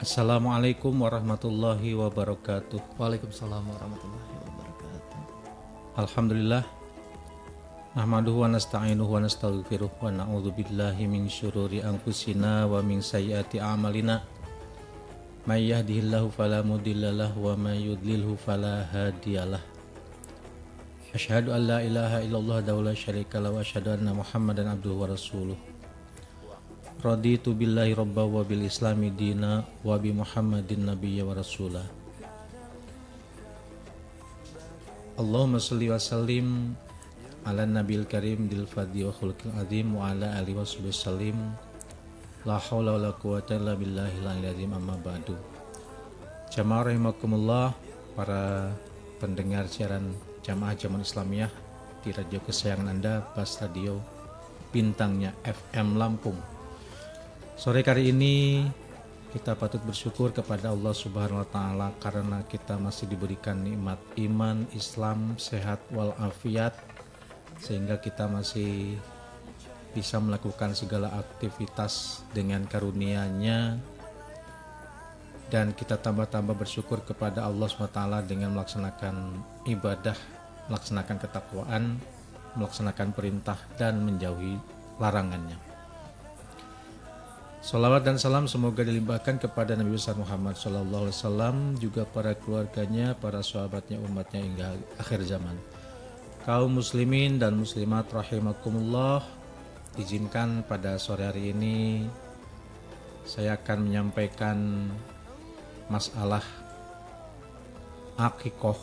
Assalamualaikum warahmatullahi wabarakatuh. Waalaikumsalam warahmatullahi wabarakatuh. Alhamdulillah. Nahmaduhu wa nasta'inuhu wa nastaghfiruh wa na'udzu billahi min syururi anfusina wa min sayyiati a'malina. May yahdihillahu fala mudhillalah wa may yudlilhu fala hadiyalah. Asyhadu an la ilaha illallah wa la syarikalah wa asyhadu anna Muhammadan abduhu wa rasuluh. Raditu billahi robba wa bil islami dina wa bi Muhammadin nabiyya wa rasulah. Allahumma salli wa sallim ala nabil karim dil fadhi wa khulqil azim wa ala alihi wa sahbihi sallim. La haula wa la quwwata illa billahi al azim, amma ba'du. Jamaah rahimakumullah, para pendengar siaran Jamaah Jaman Islamiyah di radio kesayangan Anda, Bas Radio Bintangnya FM Lampung. Sore kali ini kita patut bersyukur kepada Allah Subhanahu wa taala karena kita masih diberikan nikmat iman, Islam, sehat walafiat, sehingga kita masih bisa melakukan segala aktivitas dengan karunia-Nya, dan kita tambah-tambah bersyukur kepada Allah Subhanahu wa taala dengan melaksanakan ibadah, melaksanakan ketakwaan, melaksanakan perintah dan menjauhi larangannya. Salawat dan salam semoga dilimpahkan kepada Nabi besar Muhammad SAW, juga para keluarganya, para sahabatnya, umatnya hingga akhir zaman. Kaum muslimin dan muslimat rahimakumullah, izinkan pada sore hari ini saya akan menyampaikan masalah akikoh.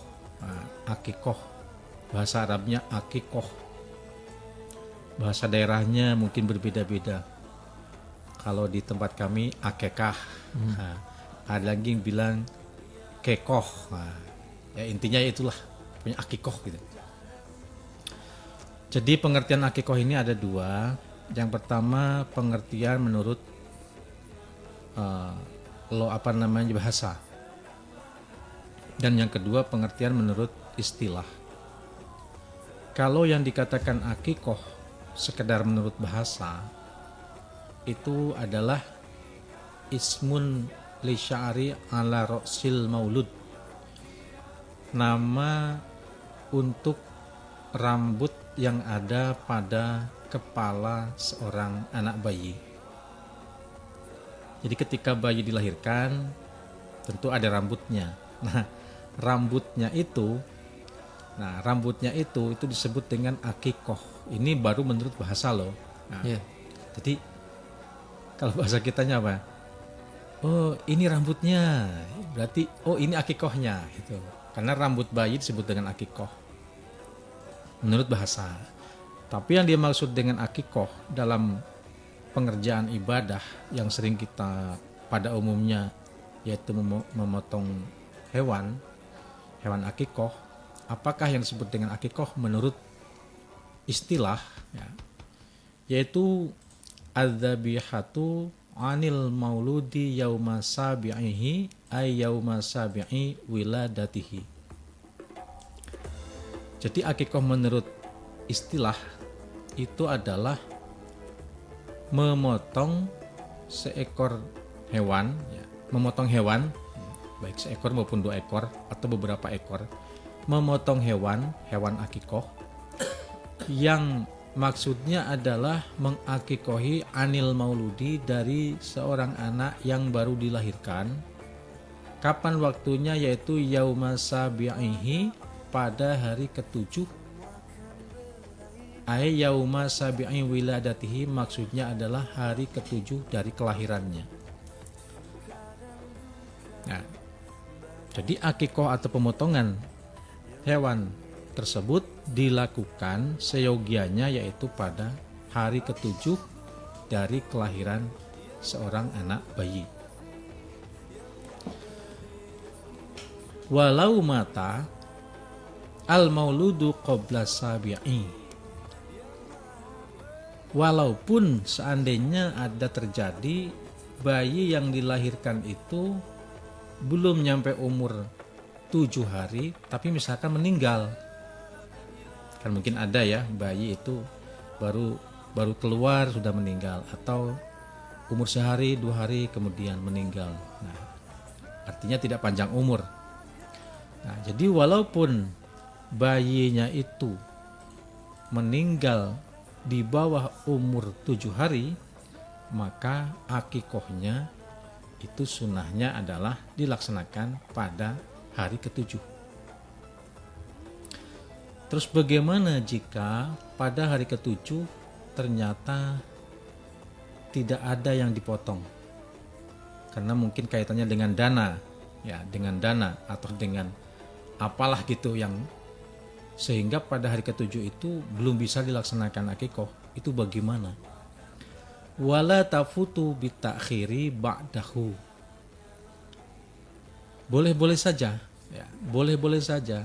Akikoh, bahasa Arabnya akikoh, bahasa daerahnya mungkin berbeda-beda. Kalau di tempat kami akekah, ada lagi yang bilang kekoh. Ya intinya itulah, punya akikoh gitu. Jadi pengertian akikoh ini ada dua. Yang pertama pengertian menurut bahasa. Dan yang kedua pengertian menurut istilah. Kalau yang dikatakan akikoh sekedar menurut bahasa, itu adalah ismun li sya'ri ala ra'sil maulud, nama untuk rambut yang ada pada kepala seorang anak bayi. Jadi ketika bayi dilahirkan tentu ada rambutnya. Rambutnya itu disebut dengan akikoh. Ini baru menurut bahasa loh. Jadi kalau bahasa kitanya apa? Oh ini rambutnya, berarti oh ini akikohnya gitu. Karena rambut bayi disebut dengan akikoh menurut bahasa. Tapi yang dia maksud dengan akikoh dalam pengerjaan ibadah yang sering kita pada umumnya, yaitu memotong hewan akikoh. Apakah yang disebut dengan akikoh menurut istilah ya, yaitu adzabihatu anil mauludi yauma sabi'ihi ay yauma sabi'i wiladatihi. Jadi akikoh menurut istilah itu adalah memotong seekor hewan ya, memotong hewan baik seekor maupun 2 ekor atau beberapa ekor, memotong hewan akikoh yang maksudnya adalah mengakikohi anil mauludi, dari seorang anak yang baru dilahirkan. Kapan waktunya? Yaitu yauma sabi'ihi, pada hari ke-7. Ay yauma sabi'i wiladatihi, maksudnya adalah hari ke-7 dari kelahirannya. Nah, jadi akikoh atau pemotongan hewan tersebut dilakukan seyogianya, yaitu pada hari ke-7 dari kelahiran seorang anak bayi. Walau mata al mauludu qabla sabi'i, walaupun seandainya ada terjadi bayi yang dilahirkan itu belum nyampe umur 7 hari, tapi misalkan meninggal. Kan mungkin ada ya bayi itu baru keluar sudah meninggal, atau umur sehari 2 hari kemudian meninggal. Nah, artinya tidak panjang umur. Nah, jadi walaupun bayinya itu meninggal di bawah umur 7 hari, maka akikohnya itu sunnahnya adalah dilaksanakan pada hari ke-7. Terus bagaimana jika pada hari ke-7 ternyata tidak ada yang dipotong? Karena mungkin kaitannya dengan dana, ya, dengan dana atau dengan apalah gitu yang sehingga pada hari ke-7 itu belum bisa dilaksanakan akikoh. Itu bagaimana? Wala tafutu bitakhiri ba'dahu. Boleh-boleh saja, ya, boleh-boleh saja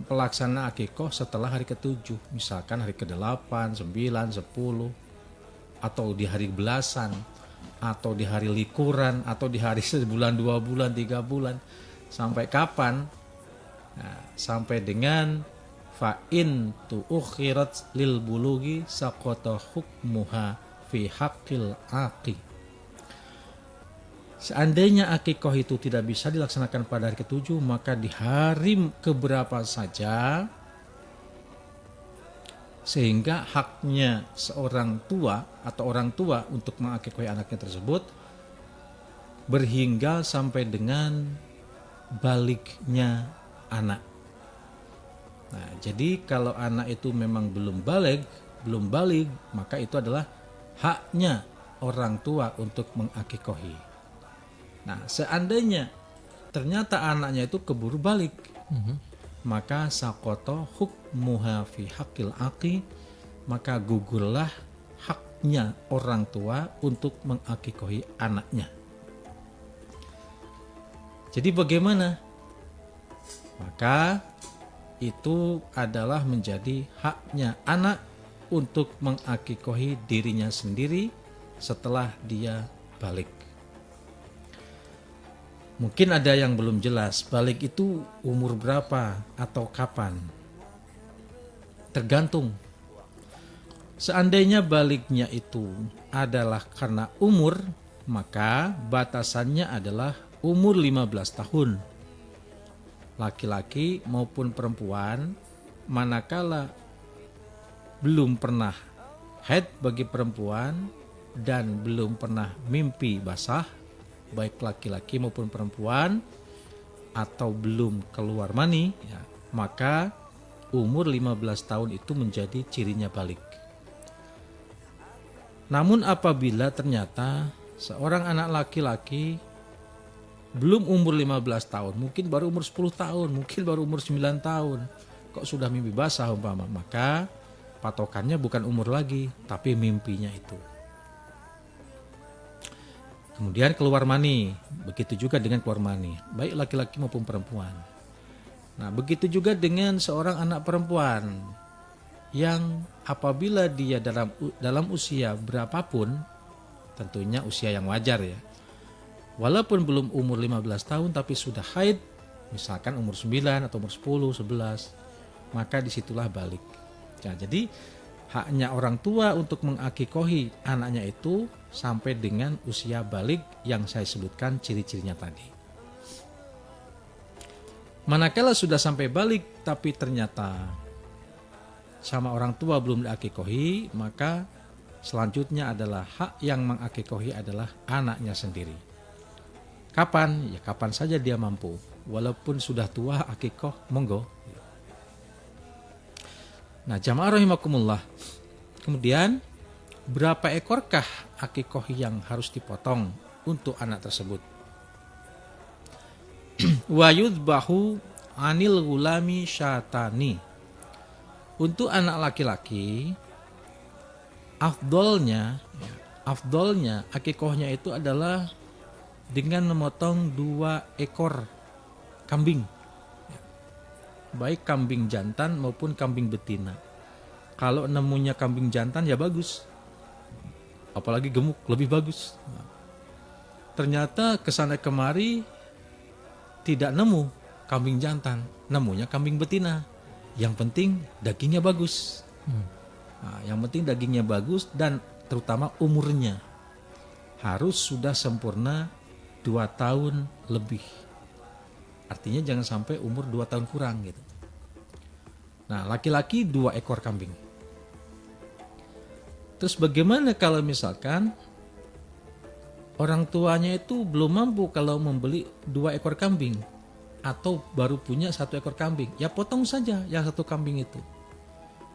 pelaksanaan akikoh setelah hari ke-7, misalkan hari ke-8, 9, 10, atau di hari belasan, atau di hari likuran, atau di hari sebulan, 2 bulan, 3 bulan, sampai kapan? Nah, sampai dengan fa'in tu'ukhirat lil bulugi saqata hukmuha fi haqqil aqi. Seandainya akikoh itu tidak bisa dilaksanakan pada hari ke-7, maka di hari keberapa saja sehingga haknya seorang tua atau orang tua untuk mengakikohi anaknya tersebut berhingga sampai dengan baliknya anak. Nah, jadi kalau anak itu memang belum balik, maka itu adalah haknya orang tua untuk mengakikohi. Nah, seandainya ternyata anaknya itu keburu balik, maka sakoto hukmuha fi haqqil aqi, maka gugurlah haknya orang tua untuk mengakikohi anaknya. Jadi bagaimana? Maka itu adalah menjadi haknya anak untuk mengakikohi dirinya sendiri setelah dia balik. Mungkin ada yang belum jelas, balik itu umur berapa atau kapan? Tergantung. Seandainya baliknya itu adalah karena umur, maka batasannya adalah umur 15 tahun. Laki-laki maupun perempuan, manakala belum pernah haid bagi perempuan dan belum pernah mimpi basah, baik laki-laki maupun perempuan, atau belum keluar mani, ya, maka umur 15 tahun itu menjadi cirinya balik. Namun apabila ternyata seorang anak laki-laki belum umur 15 tahun, mungkin baru umur 10 tahun, mungkin baru umur 9 tahun, kok sudah mimpi basah umpama, maka patokannya bukan umur lagi, tapi mimpinya itu. Kemudian keluar mani, begitu juga dengan keluar mani, baik laki-laki maupun perempuan. Nah, begitu juga dengan seorang anak perempuan yang apabila dia dalam usia berapapun, tentunya usia yang wajar ya, walaupun belum umur 15 tahun tapi sudah haid, misalkan umur 9 atau umur 10, 11, maka disitulah balik. Nah, jadi haknya orang tua untuk mengakikohi anaknya itu sampai dengan usia balik yang saya sebutkan ciri-cirinya tadi. Manakala sudah sampai balik tapi ternyata sama orang tua belum diakikohi, maka selanjutnya adalah hak yang mengakikohi adalah anaknya sendiri. Kapan? Ya kapan saja dia mampu. Walaupun sudah tua akikoh, monggo. Nah, jamaah rahimakumullah. Kemudian berapa ekorkah akikoh yang harus dipotong untuk anak tersebut? Wa yudbahu anil gulami syatani. Untuk anak laki-laki, afdolnya akikohnya itu adalah dengan memotong 2 ekor kambing, baik kambing jantan maupun kambing betina. Kalau nemunya kambing jantan ya bagus, apalagi gemuk lebih bagus. Ternyata kesana kemari tidak nemu kambing jantan, nemunya kambing betina. Yang penting dagingnya bagus. Nah, yang penting dagingnya bagus dan terutama umurnya. harus sudah sempurna 2 tahun lebih. Artinya jangan sampai umur 2 tahun kurang gitu. Nah, laki-laki 2 ekor kambing. Terus bagaimana kalau misalkan orang tuanya itu belum mampu kalau membeli 2 ekor kambing atau baru punya 1 ekor kambing? Ya potong saja yang 1 kambing itu.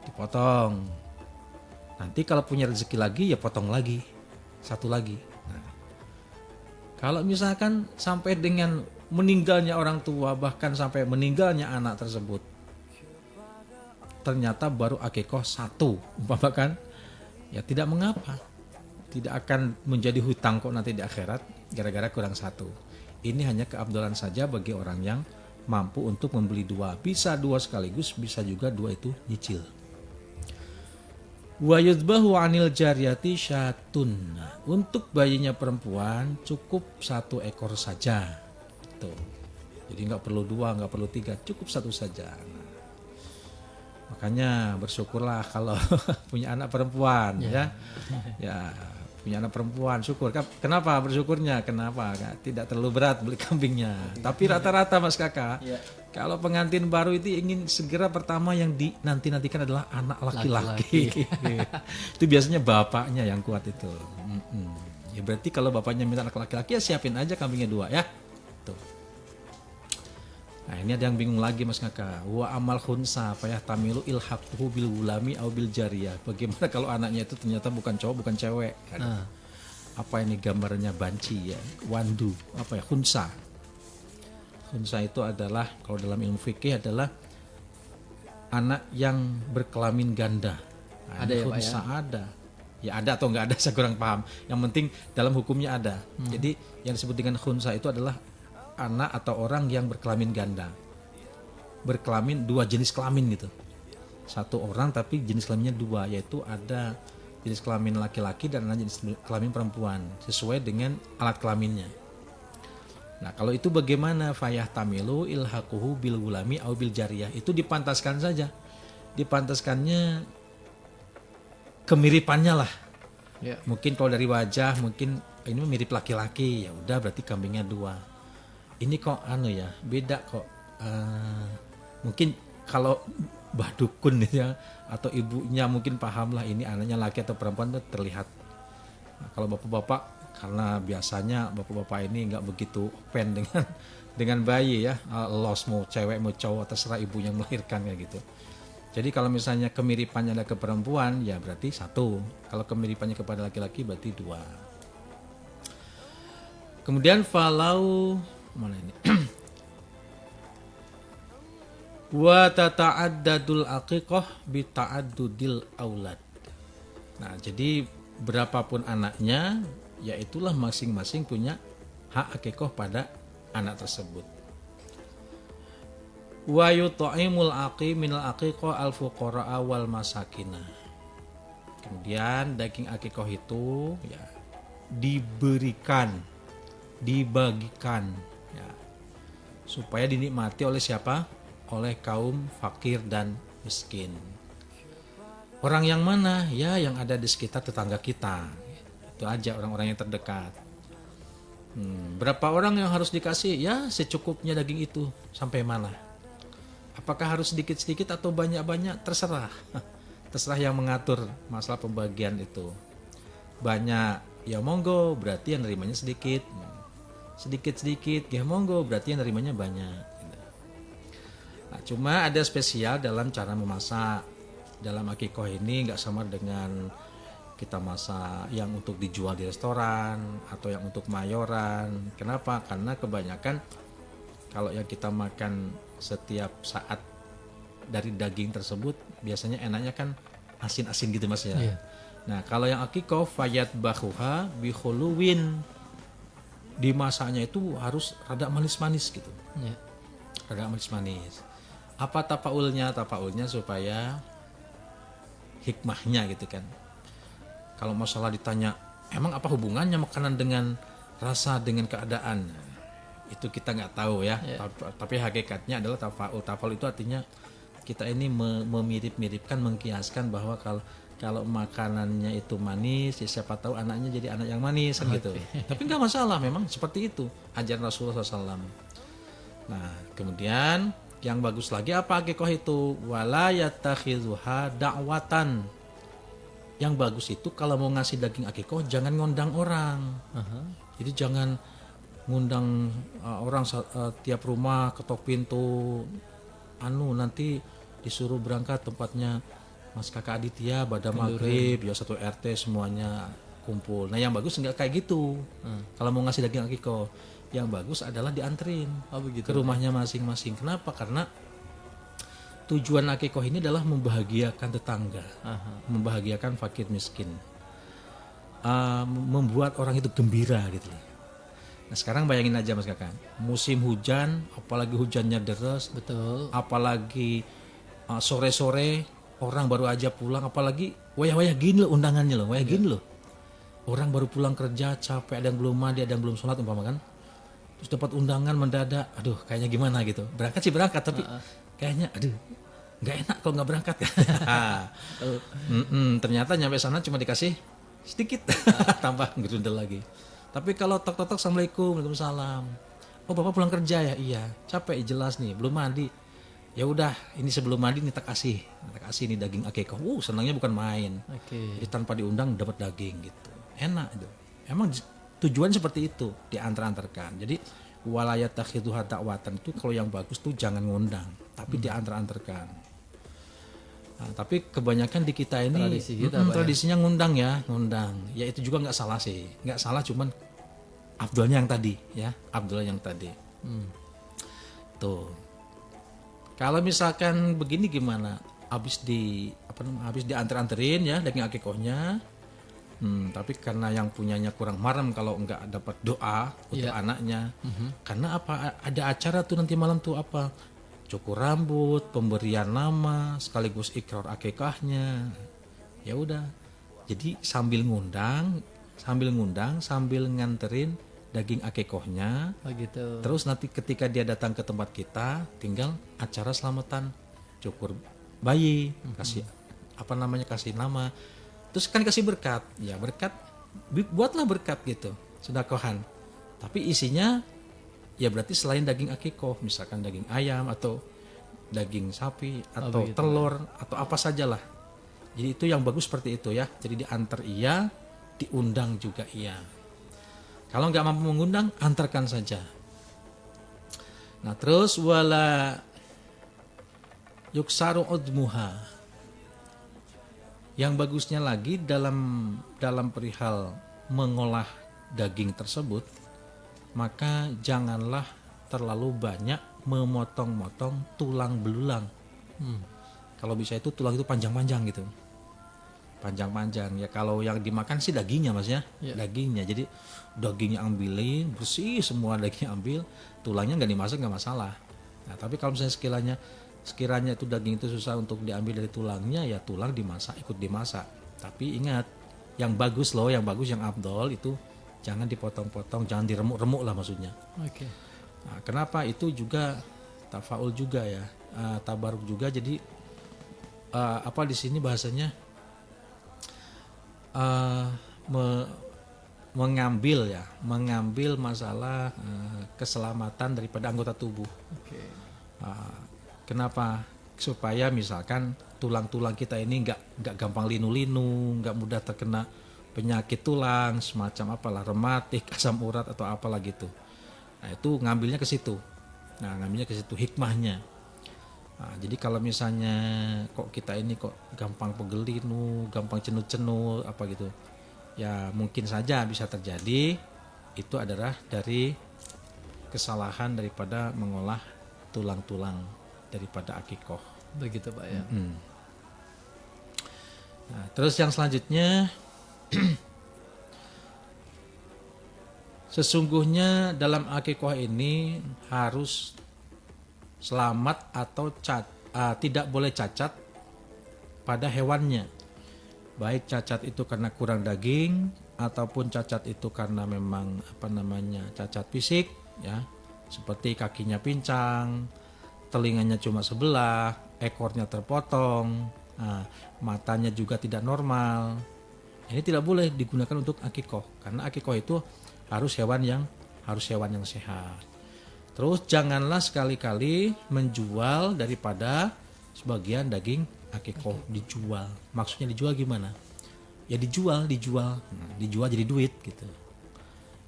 Dipotong. Nanti kalau punya rezeki lagi ya potong lagi. 1 lagi. Nah, kalau misalkan sampai dengan meninggalnya orang tua, bahkan sampai meninggalnya anak tersebut, ternyata baru akikoh 1, umpama kan, ya tidak mengapa, tidak akan menjadi hutang kok nanti di akhirat gara-gara kurang 1. Ini hanya keabdalan saja bagi orang yang mampu untuk membeli 2, bisa 2 sekaligus, bisa juga 2 itu nyicil. Wa yudbahu anil jariyati syatun. Untuk bayinya perempuan cukup 1 ekor saja. Tuh. Jadi nggak perlu 2, nggak perlu 3, cukup 1 saja. Nah, makanya bersyukurlah kalau punya anak perempuan, ya. Ya, punya anak perempuan, syukur. Kenapa bersyukurnya? Kenapa? Tidak terlalu berat beli kambingnya. Tapi rata-rata Mas Kakak, kalau pengantin baru itu ingin segera pertama yang dinanti-nantikan adalah anak laki-laki. Itu biasanya bapaknya yang kuat itu. Ya berarti kalau bapaknya minta anak laki-laki ya siapin aja kambingnya 2 ya. Tuh. Nah, ini ada yang bingung lagi Mas Kakak. Wa amal khunsa payah tamilu ilhaquhu bil gulami au bil jariyah. Bagaimana kalau anaknya itu ternyata bukan cowok bukan cewek? Apa ini gambarnya banci ya? Wandu, apa ya? Khunsa. Khunsa itu adalah kalau dalam ilmu fikih adalah anak yang berkelamin ganda. Nah, ada ya khunsa Pak ya? Ada. Ya ada atau enggak ada saya kurang paham. Yang penting dalam hukumnya ada. Jadi yang disebut dengan khunsa itu adalah anak atau orang yang berkelamin ganda, berkelamin 2 jenis kelamin gitu, 1 orang tapi jenis kelaminnya 2, yaitu ada jenis kelamin laki-laki dan ada jenis kelamin perempuan sesuai dengan alat kelaminnya. Nah kalau itu bagaimana? Fayah tamilu ilhaquhu bil gulami au bil jariyah, itu dipantaskan saja, dipantaskannya kemiripannya lah. Mungkin kalau dari wajah mungkin ini mirip laki-laki, ya udah berarti kambingnya 2. Ini kok ya beda kok, mungkin kalau mbah dukun ya atau ibunya mungkin paham lah ini anaknya laki atau perempuan itu terlihat. Nah, kalau bapak-bapak karena biasanya bapak-bapak ini nggak begitu open dengan bayi ya, los mau cewek mau cowok terserah ibunya melahirkan kayak gitu. Jadi kalau misalnya kemiripannya ada ke perempuan ya berarti 1, kalau kemiripannya kepada laki-laki berarti 2. Kemudian falau mana ini? Wa tata'addadul aqiqah bi ta'addudil aulad. Nah, jadi berapapun anaknya, ya itulah masing-masing punya hak aqiqah pada anak tersebut. Wa yut'imul aqi minal aqiqah al fuqara wal masakina. Kemudian daging aqiqah itu ya diberikan, dibagikan ya, supaya dinikmati oleh siapa? Oleh kaum fakir dan miskin. Orang yang mana? Ya yang ada di sekitar tetangga kita. Itu aja orang-orang yang terdekat. Berapa orang yang harus dikasih? Ya secukupnya daging itu. Sampai mana? Apakah harus sedikit-sedikit atau banyak-banyak? Terserah. Terserah yang mengatur masalah pembagian itu. Banyak, ya monggo, berarti yang nerimanya sedikit. Sedikit-sedikit, ya monggo, berarti yang nerimanya banyak. Nah, cuma ada spesial dalam cara memasak. Dalam akikoh ini nggak sama dengan kita masak yang untuk dijual di restoran atau yang untuk mayoran. Kenapa? Karena kebanyakan kalau yang kita makan setiap saat dari daging tersebut biasanya enaknya kan asin-asin gitu Mas ya. Yeah. Nah kalau yang akikoh fayat bahuha bihuluwin, dimasaknya itu harus rada manis-manis gitu. Yeah. Rada manis-manis. Apa tafaulnya? Tafaulnya supaya hikmahnya gitu kan. Kalau masalah ditanya, emang apa hubungannya makanan dengan rasa, dengan keadaan? Itu kita nggak tahu ya. Tapi hakikatnya adalah tafaul. Tafaul itu artinya kita ini memirip-miripkan, mengkiaskan bahwa kalau makanannya itu manis, ya siapa tahu anaknya jadi anak yang manis kan gitu. Tapi nggak masalah, memang seperti itu ajaran Rasulullah SAW. Nah, kemudian yang bagus lagi apa akikoh itu? Wala yattakhidhuha da'watan. Yang bagus itu kalau mau ngasih daging akikoh jangan ngundang orang. Jadi jangan ngundang orang tiap rumah ketok pintu, nanti disuruh berangkat tempatnya Mas Kakak Aditya pada maghrib, ya satu RT semuanya kumpul. Nah yang bagus nggak kayak gitu. Kalau mau ngasih daging akikoh, yang bagus adalah dianterin ke rumahnya masing-masing. Kenapa? Karena tujuan akikoh ini adalah membahagiakan tetangga, membahagiakan fakir miskin, membuat orang itu gembira gitu. Nah sekarang bayangin aja Mas Kakak, musim hujan, apalagi hujannya deras, Betul. apalagi sore-sore orang baru aja pulang, apalagi wayah-wayah gini loh undangannya loh, wayah gini loh. Orang baru pulang kerja capek, ada yang belum mandi, ada yang belum sholat umpama kan. Terus dapat undangan mendadak, aduh kayaknya gimana gitu. Berangkat sih berangkat, tapi kayaknya aduh nggak enak kalau nggak berangkat. Ternyata nyampe sana cuma dikasih sedikit, tambah gerundel lagi. Tapi kalau tok-tok assalamualaikum, waalaikumsalam. Oh bapak pulang kerja ya? Iya. Capek jelas nih, belum mandi. Ya udah, ini sebelum mandi nih tak kasih nih daging akikoh. Senangnya bukan main. Jadi tanpa diundang dapat daging gitu. Enak itu. Emang tujuan seperti itu, diantar-antarkan. Jadi walayat takhiduha da'watan itu kalau yang bagus tuh jangan ngundang, tapi diantar-antarkan. Nah, tapi kebanyakan di kita ini Tradisi kita, tradisinya ngundang. Ya itu juga nggak salah sih, nggak salah, cuman Abdulnya yang tadi ya, Abdullah yang tadi. Tuh. Kalau misalkan begini gimana? Habis diantar-anterin ya daging akikohnya. Tapi karena yang punyanya kurang marem kalau nggak dapat doa untuk anaknya. Karena apa? Ada acara tuh nanti malam tuh apa? Cukur rambut, pemberian nama, sekaligus ikrar akikahnya. Ya udah. Jadi sambil ngundang, sambil nganterin daging akikohnya. Gitu. Terus nanti ketika dia datang ke tempat kita, tinggal acara selamatan cukur bayi, kasih kasih nama. Terus kan kasih berkat, ya berkat, buatlah berkat gitu, sedekah. Tapi isinya ya berarti selain daging akikoh, misalkan daging ayam atau daging sapi atau telur atau apa sajalah. Jadi itu yang bagus seperti itu ya. Jadi diantar iya, diundang juga iya. Kalau nggak mampu mengundang, antarkan saja. Nah terus wala yuksaru udmuha. Yang bagusnya lagi dalam perihal mengolah daging tersebut, maka janganlah terlalu banyak memotong-motong tulang belulang. Kalau bisa itu tulang itu panjang-panjang gitu, panjang-panjang ya. Kalau yang dimakan sih dagingnya mas ya, dagingnya. Jadi dagingnya ambilin bersih semua, dagingnya ambil, tulangnya nggak dimasak nggak masalah. Nah tapi kalau misalnya sekiranya itu daging itu susah untuk diambil dari tulangnya, ya tulang dimasak, ikut dimasak. Tapi ingat, yang bagus loh, yang afdol itu jangan dipotong-potong, jangan diremuk-remuk lah maksudnya. Nah, kenapa? Itu juga tafaul juga ya, tabaruk juga. Jadi di sini bahasanya mengambil masalah keselamatan daripada anggota tubuh. Kenapa? Supaya misalkan tulang-tulang kita ini nggak gampang linu-linu, nggak mudah terkena penyakit tulang semacam apalah, rematik, asam urat atau apalah gitu. Nah itu ngambilnya ke situ. Hikmahnya. Nah, jadi kalau misalnya kok kita ini kok gampang pegel linu, gampang cenut-cenut apa gitu, ya mungkin saja bisa terjadi itu adalah dari kesalahan daripada mengolah tulang-tulang daripada akikoh. Begitu Pak ya. Nah, terus yang selanjutnya sesungguhnya dalam akikoh ini harus selamat atau tidak boleh cacat pada hewannya. Baik cacat itu karena kurang daging ataupun cacat itu karena memang cacat fisik ya. Seperti kakinya pincang, telinganya cuma sebelah, ekornya terpotong, matanya juga tidak normal. Ini tidak boleh digunakan untuk akikoh karena akikoh itu harus hewan yang sehat. Terus janganlah sekali-kali menjual daripada sebagian daging akikoh dijual. Maksudnya dijual gimana? Ya dijual jadi duit gitu.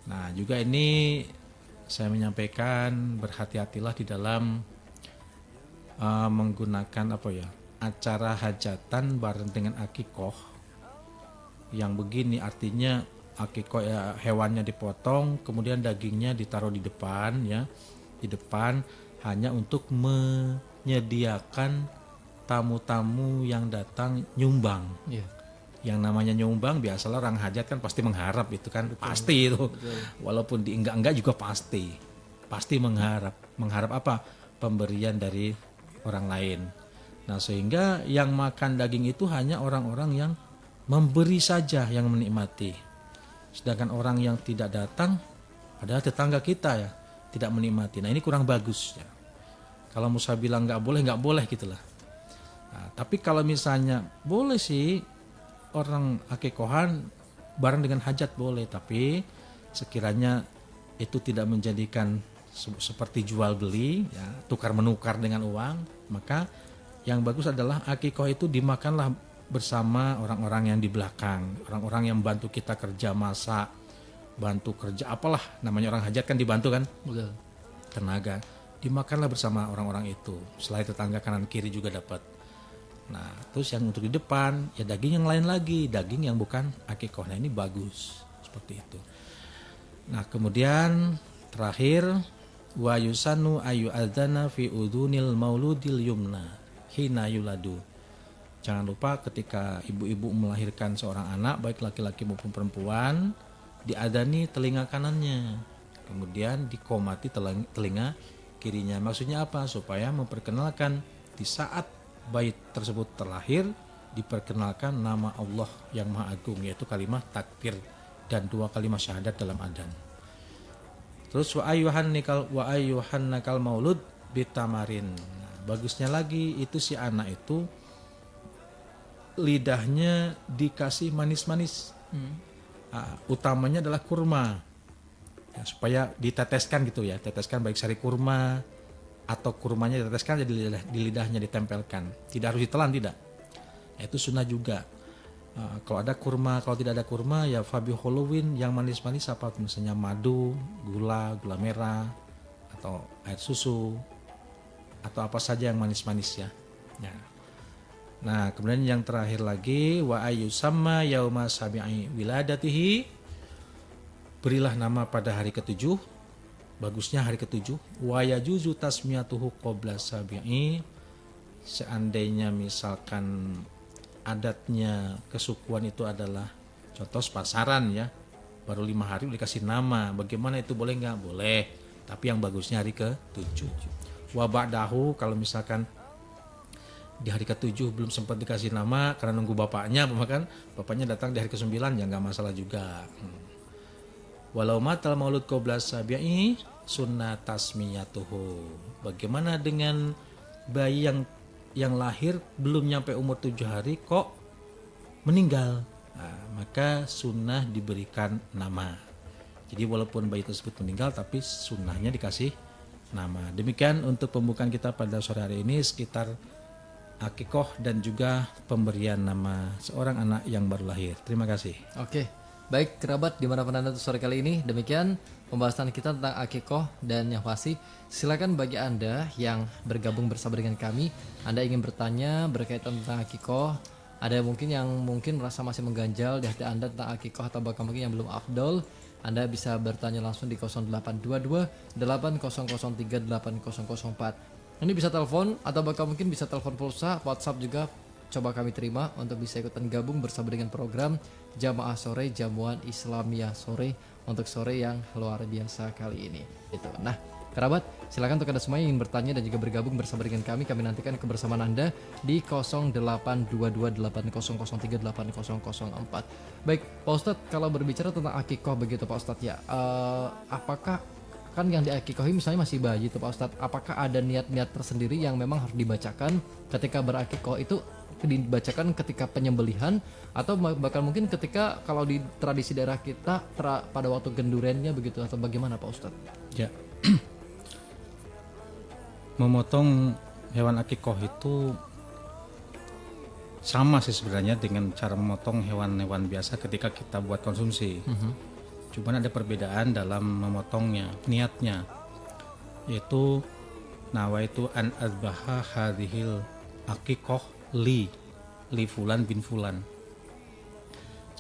Nah juga ini saya menyampaikan berhati-hatilah di dalam menggunakan acara hajatan bareng dengan akikoh yang begini, artinya akikoh ya hewannya dipotong kemudian dagingnya ditaruh di depan hanya untuk menyediakan tamu-tamu yang datang nyumbang. Yang namanya nyumbang biasalah orang hajat kan pasti mengharap itu kan. Betul. Pasti itu. Betul. Walaupun di enggak juga pasti mengharap apa? Pemberian dari orang lain. Nah sehingga yang makan daging itu hanya orang-orang yang memberi saja, yang menikmati. Sedangkan orang yang tidak datang, padahal tetangga kita ya, tidak menikmati. Nah ini kurang bagus ya. Kalau Musa bilang nggak boleh gitulah. Nah, tapi kalau misalnya boleh sih orang akikohan bareng dengan hajat boleh, tapi sekiranya itu tidak menjadikan seperti jual beli, ya, tukar menukar dengan uang, maka yang bagus adalah akikoh itu dimakanlah bersama orang-orang yang di belakang, orang-orang yang bantu kita kerja masak, bantu kerja apalah namanya orang hajat kan dibantu kan. Betul. Tenaga dimakanlah bersama orang-orang itu. Selain tetangga kanan kiri juga dapat. Nah terus yang untuk di depan ya daging yang lain lagi, daging yang bukan akikoh. Nah ini bagus seperti itu. Nah kemudian terakhir wa yusanu ayu adzana fi udunil mauludil yumna hina yuladu. Jangan lupa ketika ibu-ibu melahirkan seorang anak baik laki-laki maupun perempuan, diadani telinga kanannya, kemudian dikomati telinga kirinya. Maksudnya apa? Supaya memperkenalkan di saat bayi tersebut terlahir diperkenalkan nama Allah yang Maha Agung, yaitu kalimat takbir dan 2 kalimat syahadat dalam adzan. Terus wa ayyuhan nakal maulud bitamarin. Nah, bagusnya lagi itu si anak itu lidahnya dikasih manis-manis. Utamanya adalah kurma. Ya, supaya diteteskan gitu ya, teteskan baik sari kurma atau kurmanya diteteskan jadi di lidahnya ditempelkan. Tidak harus ditelan, tidak. Ya, itu sunnah juga. Kalau ada kurma, kalau tidak ada kurma ya fabi holuwin yang manis-manis apa misalnya madu, gula merah atau air susu atau apa saja yang manis-manis ya. Ya. Nah, kemudian yang terakhir lagi wa ayyusamma yauma sabi'i wiladatihi, berilah nama pada hari ke-7, bagusnya hari ke-7. Wa yajuzu tasmiyatuhu qabla sabi'i, seandainya misalkan adatnya kesukuan itu adalah contoh pasaran ya, baru 5 hari dikasih nama, bagaimana itu boleh nggak? Boleh, tapi yang bagusnya hari ke-7. Wa ba'dahu, kalau misalkan di hari ke-7 belum sempat dikasih nama karena nunggu bapaknya, bahkan bapaknya datang di hari ke-9 ya nggak masalah juga. Walau matal maulud qabla sabi'i sunnah tasmiyatuhu. Bagaimana dengan bayi yang lahir belum nyampe umur 7 hari kok meninggal? Nah, maka sunnah diberikan nama. Jadi walaupun bayi tersebut meninggal tapi sunnahnya dikasih nama. Demikian untuk pembukaan kita pada sore hari ini sekitar akikoh dan juga pemberian nama seorang anak yang baru lahir. Terima kasih. Oke, baik kerabat dimanapun Anda sore kali ini, demikian pembahasan kita tentang akikoh. Dan yang pasti silakan bagi Anda yang bergabung bersama dengan kami, Anda ingin bertanya berkaitan tentang akikoh, ada mungkin yang merasa masih mengganjal di hati Anda tentang akikoh atau bahkan mungkin yang belum afdol, Anda bisa bertanya langsung di 0822 8003 8004. Ini bisa telepon atau bahkan mungkin bisa telepon pulsa, WhatsApp juga coba kami terima untuk bisa ikutan gabung bersama dengan program Jamaah Sore Jamuan Islamiyah Sore untuk sore yang luar biasa kali ini. Itu. Nah, kerabat, silakan untuk Anda semua yang ingin bertanya dan juga bergabung bersama dengan kami nantikan kebersamaan Anda di 082280038004. Baik, Pak Ustadz, kalau berbicara tentang akikoh begitu Pak Ustadz ya, apakah kan yang diakikohi misalnya masih bayi tuh Pak Ustadz, apakah ada niat-niat tersendiri yang memang harus dibacakan ketika berakikoh itu dibacakan ketika penyembelihan atau bahkan mungkin ketika kalau di tradisi daerah kita pada waktu gendurennya begitu atau bagaimana Pak Ustadz? Ya. Memotong hewan akikoh itu sama sih sebenarnya dengan cara memotong hewan-hewan biasa ketika kita buat konsumsi. Cuman ada perbedaan dalam memotongnya, niatnya, yaitu nawaitu an azbaha hadhil akikoh li fulan bin fulan.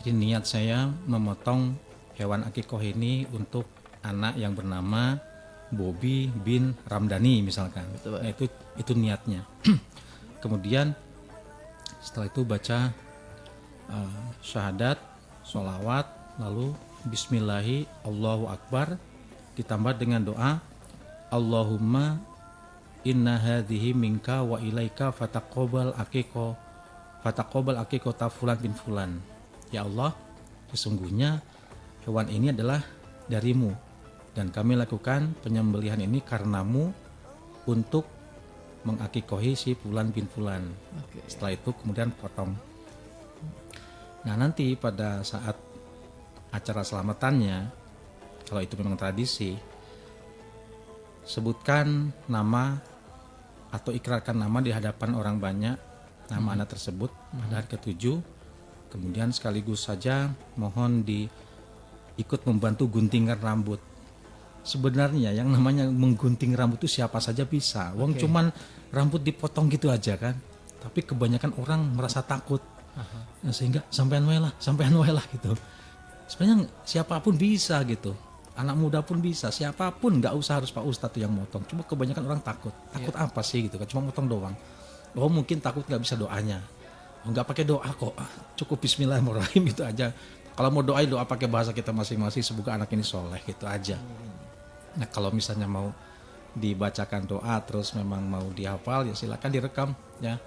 Jadi niat saya memotong hewan akikoh ini untuk anak yang bernama Bobby bin Ramdhani misalkan. Betul, nah, itu niatnya. Kemudian setelah itu baca syahadat, sholawat, lalu bismillahi Allahu Akbar, ditambah dengan doa Allahumma inna hadhihi minka wa ilaika fataqabbal aqiqata fulan bin fulan. Ya Allah, sesungguhnya hewan ini adalah darimu dan kami lakukan penyembelihan ini karenamu untuk mengakikohi si fulan bin fulan. Setelah itu kemudian potong. Nah, nanti pada saat acara selamatannya, kalau itu memang tradisi, sebutkan nama atau ikrarkan nama di hadapan orang banyak, nama anak tersebut pada hari ke-7. Kemudian sekaligus saja mohon ikut membantu guntingan rambut. Sebenarnya yang namanya menggunting rambut itu siapa saja bisa. Wong cuman rambut dipotong gitu aja kan. Tapi kebanyakan orang merasa takut. Nah, sehingga sampean wae lah gitu. Sebenarnya siapapun bisa gitu. Anak muda pun bisa, siapapun, nggak usah harus Pak Ustadz tuh yang motong. Cuma kebanyakan orang takut apa sih gitu kan, cuma motong doang. Oh mungkin takut nggak bisa doanya, nggak pakai doa kok, cukup Bismillahirrahmanirrahim itu aja. Kalau mau doa pakai bahasa kita masing-masing, semoga anak ini soleh gitu aja. Nah kalau misalnya mau dibacakan doa terus memang mau dihafal ya silakan direkam ya.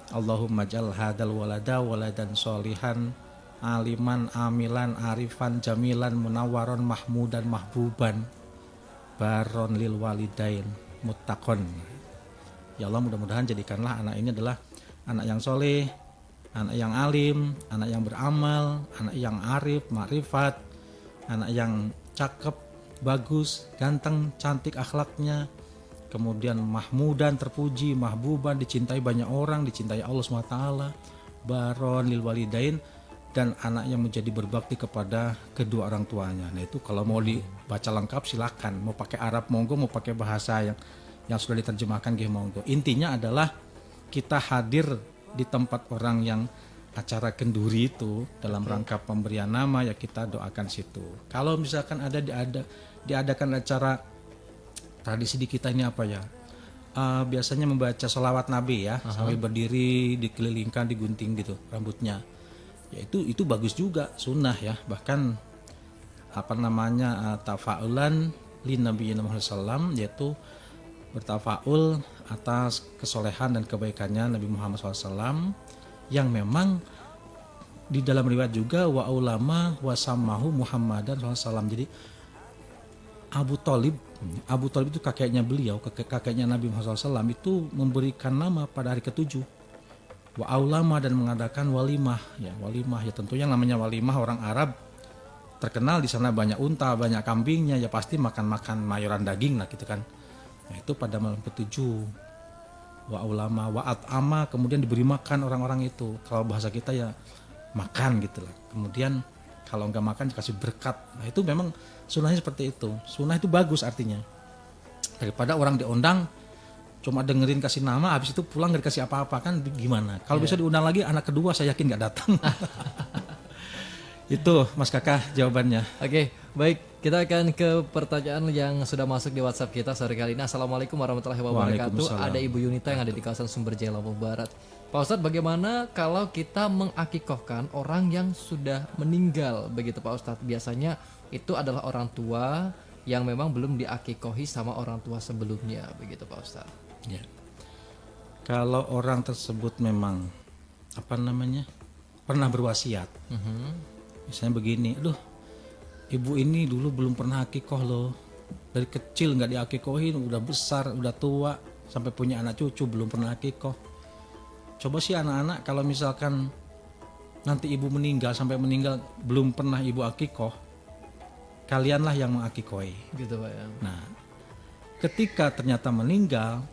Allahumma jal hadal waladan solihan aliman amilan arifan jamilan munawwaron mahmudan mahbuban baron lil walidain muttaqon. Ya Allah, mudah-mudahan jadikanlah anak ini adalah anak yang soleh, anak yang alim, anak yang beramal, anak yang arif, makrifat, anak yang cakep, bagus, ganteng, cantik akhlaknya, kemudian mahmudan, terpuji, mahbuban, dicintai banyak orang, dicintai Allah SWT, baron lil walidain, dan anak yang menjadi berbakti kepada kedua orang tuanya. Nah itu kalau mau dibaca lengkap silakan, mau pakai Arab monggo, mau pakai bahasa yang sudah diterjemahkan monggo. Intinya adalah kita hadir di tempat orang yang acara kenduri itu dalam rangka pemberian nama, ya kita doakan situ. Kalau misalkan diadakan acara tradisi di kita ini apa ya, biasanya membaca sholawat Nabi ya, sambil berdiri dikelilingkan, digunting gitu rambutnya. Ya itu bagus juga, sunnah ya. Bahkan tafa'ulan lin nabiyina Muhammad sallam, yaitu bertafaul atas kesolehan dan kebaikannya Nabi Muhammad SAW, yang memang di dalam riwayat juga wa ulama wasamahu Muhammadan SAW. Jadi Abu Thalib itu kakeknya beliau, kakeknya Nabi Muhammad SAW itu memberikan nama pada hari ke-7 wa ulama dan mengadakan walimah ya tentunya namanya walimah orang Arab terkenal di sana banyak unta, banyak kambingnya, ya pasti makan mayoran daging lah gitu kan. Nah itu pada malam ke-7 wa ulama wa at'ama, kemudian diberi makan orang-orang itu, kalau bahasa kita ya makan gitu lah. Kemudian kalau nggak makan dikasih berkat. Nah itu memang sunnahnya seperti itu. Sunnah itu bagus artinya, daripada orang diundang cuma dengerin kasih nama, habis itu pulang gak dikasih apa-apa kan gimana. Kalau bisa diundang lagi anak kedua saya yakin gak datang. Itu Mas Kakak jawabannya. Oke, baik, kita akan ke pertanyaan yang sudah masuk di WhatsApp kita sore kali ini. Assalamualaikum warahmatullahi wabarakatuh. Ada Ibu Yunita yang ada di kawasan Sumberjaya Lombok Barat. Pak Ustadz, bagaimana kalau kita mengakikohkan orang yang sudah meninggal begitu Pak Ustadz? Biasanya itu adalah orang tua yang memang belum diakikohi sama orang tua sebelumnya begitu Pak Ustadz. Ya. Kalau orang tersebut memang pernah berwasiat, misalnya begini, aduh ibu ini dulu belum pernah akikoh loh, dari kecil nggak diakikohin, udah besar, udah tua, sampai punya anak cucu belum pernah akikoh. Coba sih anak-anak kalau misalkan nanti ibu meninggal sampai meninggal belum pernah ibu akikoh, kalianlah yang mengakikohi. Gitu Pak ya. Nah, ketika ternyata meninggal,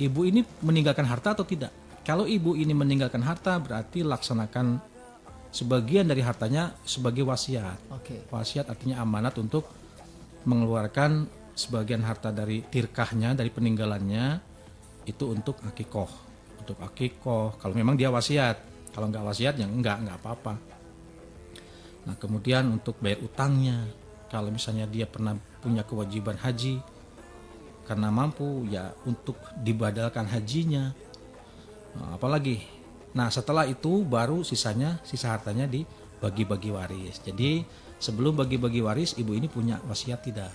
ibu ini meninggalkan harta atau tidak? Kalau ibu ini meninggalkan harta berarti laksanakan sebagian dari hartanya sebagai wasiat. Oke. Wasiat artinya amanat untuk mengeluarkan sebagian harta dari tirkahnya, dari peninggalannya itu untuk akikoh. Untuk akikoh kalau memang dia wasiat. Kalau nggak wasiat ya nggak apa-apa. Nah kemudian untuk bayar utangnya, kalau misalnya dia pernah punya kewajiban haji karena mampu ya untuk dibadalkan hajinya. Nah, apalagi, nah setelah itu baru sisa hartanya dibagi-bagi waris. Jadi sebelum bagi-bagi waris ibu ini punya wasiat tidak?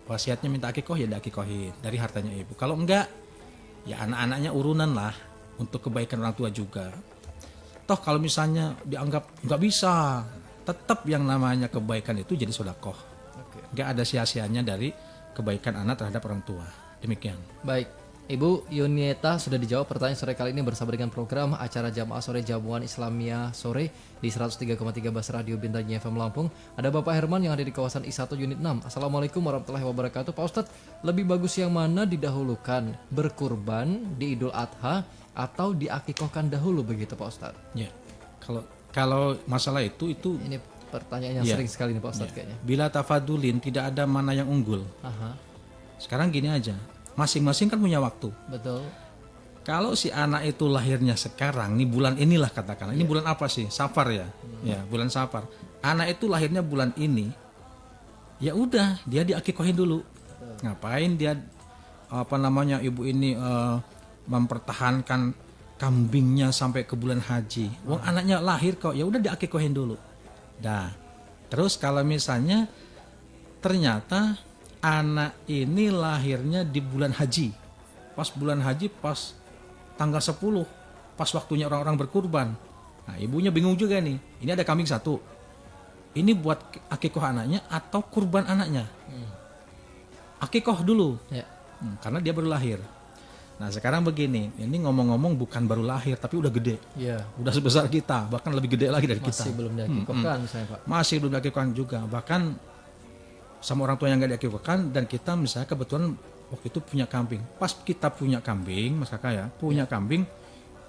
Wasiatnya minta akikoh ya diakikohin dari hartanya ibu. Kalau enggak ya anak-anaknya urunan lah untuk kebaikan orang tua juga. Toh kalau misalnya dianggap nggak bisa, tetap yang namanya kebaikan itu jadi sedekah. Nggak ada sia-sianya dari kebaikan anak terhadap orang tua. Demikian. Baik, Ibu Yunieta sudah dijawab pertanyaan sore kali ini bersama dengan program acara Jamaah Sore Jamuan Islamiyah Sore di 103,3 Bas Radio Bintang FM Lampung. Ada Bapak Herman yang ada di kawasan I1 Unit 6. Assalamualaikum warahmatullahi wabarakatuh. Pak Ustadz, lebih bagus yang mana didahulukan? Berkurban di Idul Adha atau diakikohkan dahulu begitu Pak Ustadz? Ya. Kalau masalah itu Ini pertanyaan yang sering sekali nih Pak Ustadz kayaknya. bila tafadulin tidak ada mana yang unggul. Aha, Sekarang gini aja. Masing-masing kan punya waktu. betul. Kalau si anak itu lahirnya sekarang, nih bulan inilah katakanlah. Ini bulan apa sih? Safar ya. Ya, bulan Safar. Anak itu lahirnya bulan ini. Ya udah, dia diakikohin dulu. Ngapain dia ibu ini mempertahankan kambingnya sampai ke bulan haji. Wong anaknya lahir kok, ya udah diakikohin dulu. Dah. Terus kalau misalnya ternyata anak ini lahirnya di bulan haji. Pas bulan haji, pas tanggal 10, pas waktunya orang-orang berkurban. Nah, ibunya bingung juga nih. Ini ada kambing satu. Ini buat akikoh anaknya atau kurban anaknya? Akikoh dulu. Ya. Karena dia baru lahir. Nah, sekarang begini. Ini ngomong-ngomong bukan baru lahir, tapi udah gede. Iya. Udah sebesar kita, bahkan lebih gede lagi dari kita. Masih belum diakikohkan misalnya Pak. Masih belum diakikohkan juga. Bahkan sama orang tua yang nggak diakikohkan, dan kita misalnya kebetulan waktu itu punya kambing. Pas kita punya kambing, Mas Kakak ya, punya kambing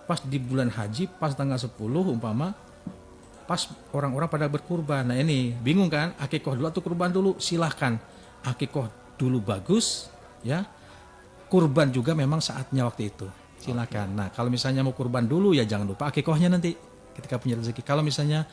pas di bulan haji, pas tanggal 10 umpama, pas orang-orang pada berkurban. Nah ini bingung kan, akikoh dulu atau kurban dulu? Silahkan, akikoh dulu bagus, ya. Kurban juga memang saatnya waktu itu. Silakan. Nah kalau misalnya mau kurban dulu ya jangan lupa akikohnya nanti ketika punya rezeki. Kalau misalnya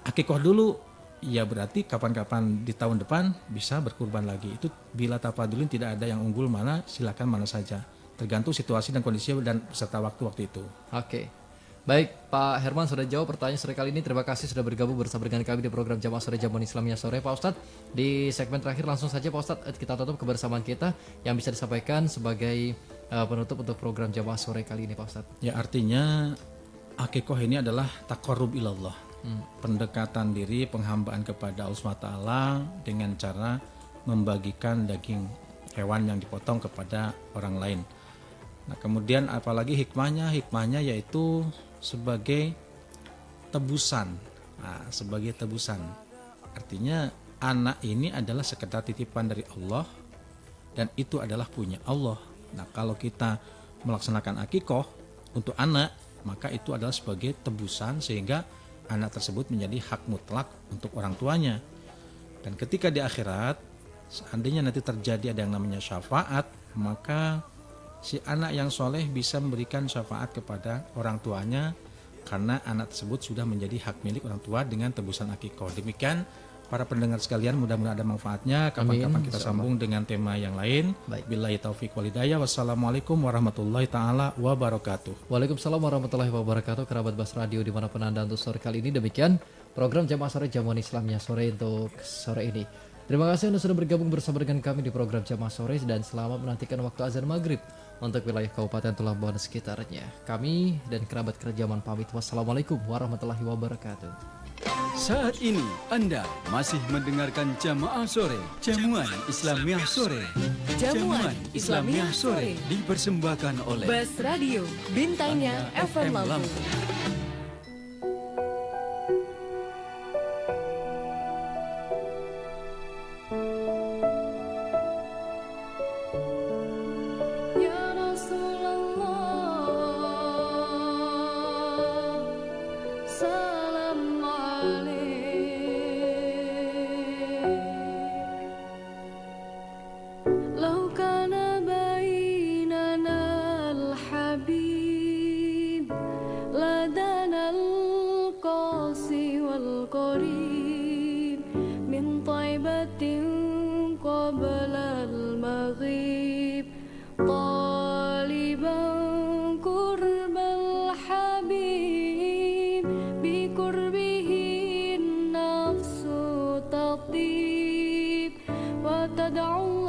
akikoh dulu, ya berarti kapan-kapan di tahun depan bisa berkurban lagi. Itu bila tafadulin tidak ada yang unggul mana, silakan mana saja. Tergantung situasi dan kondisi dan serta waktu itu. Oke. Baik, Pak Herman sudah jawab pertanyaan sore kali ini. Terima kasih sudah bergabung bersama dengan kami di program Jamaah Sore Jamuan Islamiyah Sore. Pak Ustadz, di segmen terakhir langsung saja Pak Ustadz kita tutup kebersamaan kita yang bisa disampaikan sebagai penutup untuk program Jamaah Sore kali ini Pak Ustadz. Ya artinya akikoh ini adalah taqarrub ilallah. Pendekatan diri, penghambaan kepada Allah SWT dengan cara membagikan daging hewan yang dipotong kepada orang lain. Nah kemudian apalagi hikmahnya yaitu sebagai tebusan. Nah, sebagai tebusan. Artinya anak ini adalah sekedar titipan dari Allah dan itu adalah punya Allah. Nah kalau kita melaksanakan akikoh untuk anak, maka itu adalah sebagai tebusan sehingga anak tersebut menjadi hak mutlak untuk orang tuanya. Dan ketika di akhirat, seandainya nanti terjadi ada yang namanya syafaat, maka si anak yang soleh bisa memberikan syafaat kepada orang tuanya karena anak tersebut sudah menjadi hak milik orang tua dengan tebusan akikoh. Demikian para pendengar sekalian, mudah-mudahan ada manfaatnya. Kapan-kapan kita sambung dengan tema yang lain. Billahi taufiq wal hidayah. Wassalamualaikum warahmatullahi taala wabarakatuh. Waalaikumsalam warahmatullahi wabarakatuh. Kerabat Bas Radio dimanapun Anda untuk sore kali ini. Demikian program Jamaah Sore Jamuan Islamiyah Sore untuk sore ini. Terima kasih Anda sudah bergabung bersama dengan kami di program Jamaah Sore dan selamat menantikan waktu azan maghrib untuk wilayah Kabupaten Tulamban dan sekitarnya. Kami dan kerabat kerajaan pamit. Wassalamualaikum warahmatullahi wabarakatuh. Saat ini Anda masih mendengarkan Jamaah Sore, Jamuan Islamiyah Sore. Jamuan Islamiyah Sore dipersembahkan oleh Bas Radio, bintangnya FM Lampung. وتدعو